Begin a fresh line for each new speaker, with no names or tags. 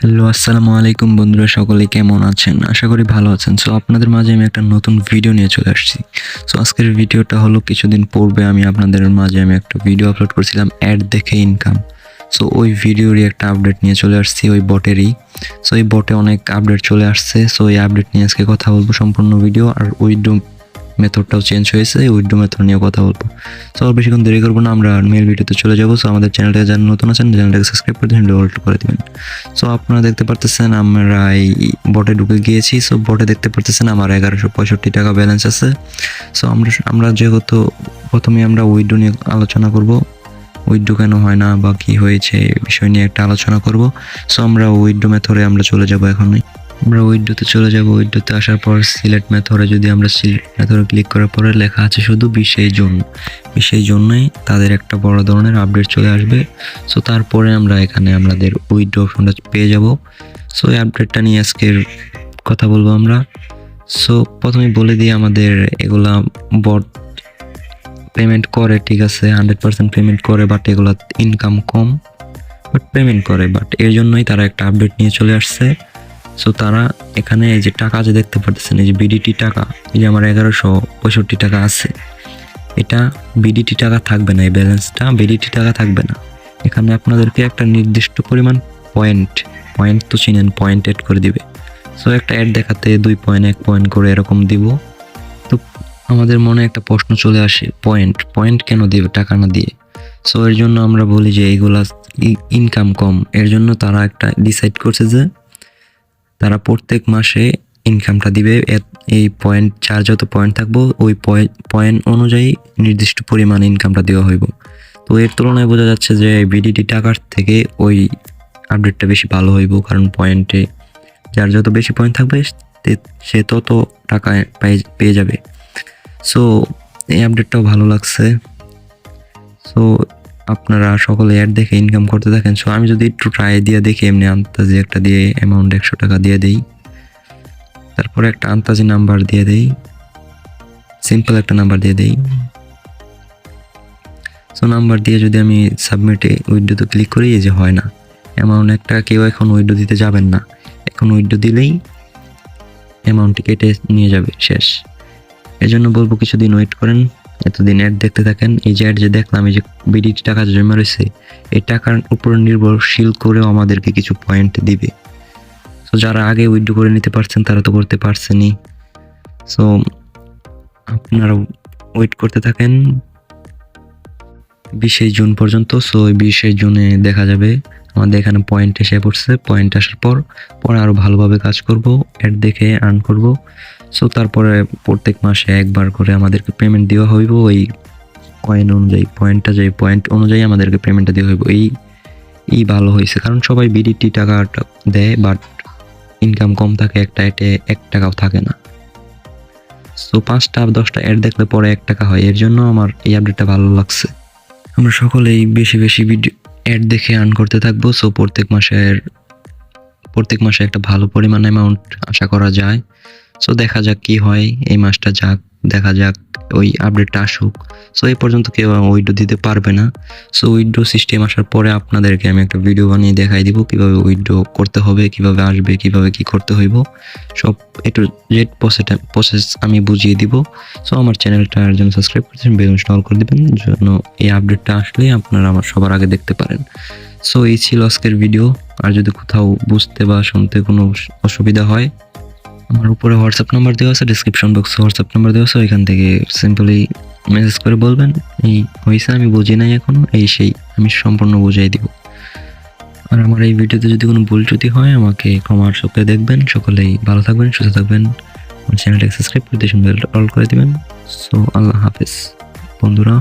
Hello, আসসালামু আলাইকুম বন্ধুরা, সকলে কেমন আছেন? আশা করি ভালো আছেন। সো আপনাদের মাঝে আমি একটা নতুন ভিডিও নিয়ে চলে আসছি। সো আজকের ভিডিওটা হলো কিছুদিন পূর্বে আমি আপনাদের মাঝে একটা ভিডিও আপলোড করেছিলাম অ্যাড দেখে ইনকাম। সো ওই ভিডিওরই একটা আপডেট নিয়ে চলে আসছি ওই বটেরই। সো এই বটে অনেক আপডেট চলে আসছে। সো এই আপডেট নিয়ে আজকে কথা বলবো সম্পূর্ণ ভিডিও। আর উইথড্র মেথডটাও চেঞ্জ হয়েছে, উইথড্র মেথড নিয়ে কথা বলবো। সো আর বেশিক্ষণ দেরি করবো না, আমরা মেল ভিডিওতে চলে যাবো। সো আমাদের চ্যানেলটাকে যারা নতুন আছেন চ্যানেলটাকে সাবস্ক্রাইব করে দিন, অল করে দিবেন। সো আপনারা দেখতে পারতেছেন আমরা এই বটে ঢুকে গিয়েছি। সো বটে দেখতে পারতেছেন আমার 1165 টাকা ব্যালেন্স আছে। সো আমরা যেহেতু প্রথমে আমরা উইথড্র নিয়ে আলোচনা করব, উইথড্র কেন হয় না বা কি হয়েছে বিষয় নিয়ে একটা আলোচনা করব। সো আমরা উইথড্র মেথডে আমরা চলে যাব। এখনই আমরা উইথড্রোতে চলে যাব। উইথড্রোতে আসার পর সিলেক্ট মেথডে যদি আমরা সিলেক্ট মেথডে ক্লিক করার পরে লেখা আছে শুধু 20 জুন। 20 জুনেই তাদের একটা বড় ধরনের আপডেট চলে আসবে। সো তারপরে আমরা এখানে আমাদের উইথড্র অপশনটা পেয়ে যাব। সো এই আপডেটটা নিয়ে আজকের কথা বলবো আমরা। সো প্রথমে বলে দিই, আমাদের এগুলা বট পেমেন্ট করে, ঠিক আছে, 100% পেমেন্ট করে, বাট এগুলা ইনকাম কম, বাট পেমেন্ট করে। বাট এর জন্যই তারা একটা আপডেট নিয়ে চলে আসছে। সো তারা এখানে এই যে টাকা যে দেখতে পাচ্ছেন, এই যে বিডিটি টাকা, এই যে আমার 1165 টাকা আছে, এটা বিডিটি টাকা থাকবে না। এই ব্যালেন্সটা বিডিটি টাকা থাকবে না। এখানে আপনাদেরকে একটা নির্দিষ্ট পরিমাণ পয়েন্ট তো চিনেন, পয়েন্ট অ্যাড করে দিবে। সো একটা অ্যাড দেখাতে 2 পয়েন্ট 1 পয়েন্ট করে এরকম দিব। তো আমাদের মনে একটা প্রশ্ন চলে আসে, পয়েন্ট কেন দিবে টাকা না দিয়ে? সো এর জন্য আমরা বলি যে এইগুলা ইনকাম কম। এর জন্য তারা একটা ডিসাইড করছে যে তারা প্রত্যেক মাসে ইনকামটা দিবে। এই পয়েন্ট, যার যত পয়েন্ট থাকবো ওই পয়েন্ট অনুযায়ী নির্দিষ্ট পরিমাণ ইনকামটা দেওয়া হইব। তো এর তুলনায় বোঝা যাচ্ছে যে বিডিটি টাকার থেকে ওই আপডেটটা বেশি ভালো হইব, কারণ পয়েন্টে যার যত বেশি পয়েন্ট থাকবে সে তত টাকা পেয়ে যাবে। সো এই আপডেটটাও ভালো লাগছে। সো আপনারা সকলে অ্যাড দেখে ইনকাম করতে থাকেন। সো আমি যদি একটু ট্রাই দিয়ে দেখি, এমনি আন্তাজি একটা দিয়ে অ্যামাউন্ট 100 টাকা দিয়ে দেই, তারপরে একটা আন্তাজি নাম্বার দিয়ে দেই, সিম্পল একটা নাম্বার দিয়ে দেই। সো নাম্বার দিয়ে যদি আমি সাবমিটে উইথড্রোতে ক্লিক করি, এই যে হয় না অ্যামাউন্ট একটা, কেউ এখন উইথড্রো দিতে যাবেন না। এখন উইথড্রো দিলেই অ্যামাউন্টটি কেটে নিয়ে যাবে, শেষ। এই জন্য বলবো কিছুদিন ওয়েট করেন, এতদিন অ্যাড দেখতে থাকেন। এই যে অ্যাড যে দেখলাম, এই যে বিডিটি টাকা জমা রয়েছে, এই টাকার উপর নির্ভরশীল করেও আমাদেরকে কিছু পয়েন্ট দিবে। সো যারা আগে উইথড্র করে নিতে পারছেন তারা তো করতে পারছেনই। সো আপনারা ওয়েট করতে থাকেন 20 জুন পর্যন্ত। সো ওই 20 জুনে দেখা যাবে আমাদের এখানে পয়েন্ট এসে পড়ছে। পয়েন্ট আসার পরে আরো ভালোভাবে কাজ করব, অ্যাড দেখে আর্ন করব। সো তারপরে প্রত্যেক মাসে একবার করে আমাদেরকে পেমেন্ট দেওয়া হইব ওই কয়েন অনুযায়ী, পয়েন্ট অনুযায়ী আমাদেরকে পেমেন্টটা দেওয়া হইব। এই ভালো হয়েছে, কারণ সবাই বিডিটি টাকাটা দেয়, বাট ইনকাম কম থাকে, একটা অ্যাডে 1 টাকাও থাকে না। সো 5টা 10টা অ্যাড দেখলে পরে 1 টাকা হয়। এর জন্য আমার এই আপডেটটা ভালো লাগছে। আমরা সকলেই বেশি ভিডিও অ্যাড দেখে আর্ন করতে থাকবো। সো প্রত্যেক মাসে একটা ভালো পরিমাণ অ্যামাউন্ট আশা করা যায়। সো দেখা যাক কি হয়, এই মাসটা যাক, দেখা যাক ওই আপডেটটা আসুক। সো এই পর্যন্ত কেউ উইথড্র দিতে পারবে না। সো উইথড্র সিস্টেম আসার পরে আপনাদেরকে আমি একটা ভিডিও বানিয়ে দেখাই দিব কিভাবে উইথড্র করতে হবে, কিভাবে আসবে, কিভাবে কি করতে হইব, সব একটু জেড প্রসেস আমি বুঝিয়ে দিব। সো আমার চ্যানেলটার জন্য সাবস্ক্রাইব করতেন, বেল ইনস্টল করে দিবেন, যেন এই আপডেটটা আসলে আপনারা আমার সবার আগে দেখতে পারেন। সো এই ছিল আজকের ভিডিও। আর যদি কোথাও বুঝতে বা শুনতে কোনো অসুবিধা হয়, আমার উপরে হোয়াটসঅ্যাপ নাম্বার দেওয়া আছে, ডিসক্রিপশন বক্সে হোয়াটসঅ্যাপ নাম্বার দেওয়া আছে, ওইখান থেকে সিম্পলি মেসেজ করে বলবেন এই হয়েছে, আমি বুঝি নাই এখনো, সেই আমি সম্পূর্ণ বুঝিয়ে দিব। আর আমার এই ভিডিওতে যদি কোনো ভুল ত্রুটি হয় আমাকে ক্ষমার চোখে দেখবেন। সকলেই ভালো থাকবেন, সুস্থ থাকবেন, আমার চ্যানেলটাকে সাবস্ক্রাইব করে দিয়ে অল করে দিবেন। সো আল্লাহ হাফেজ বন্ধুরা।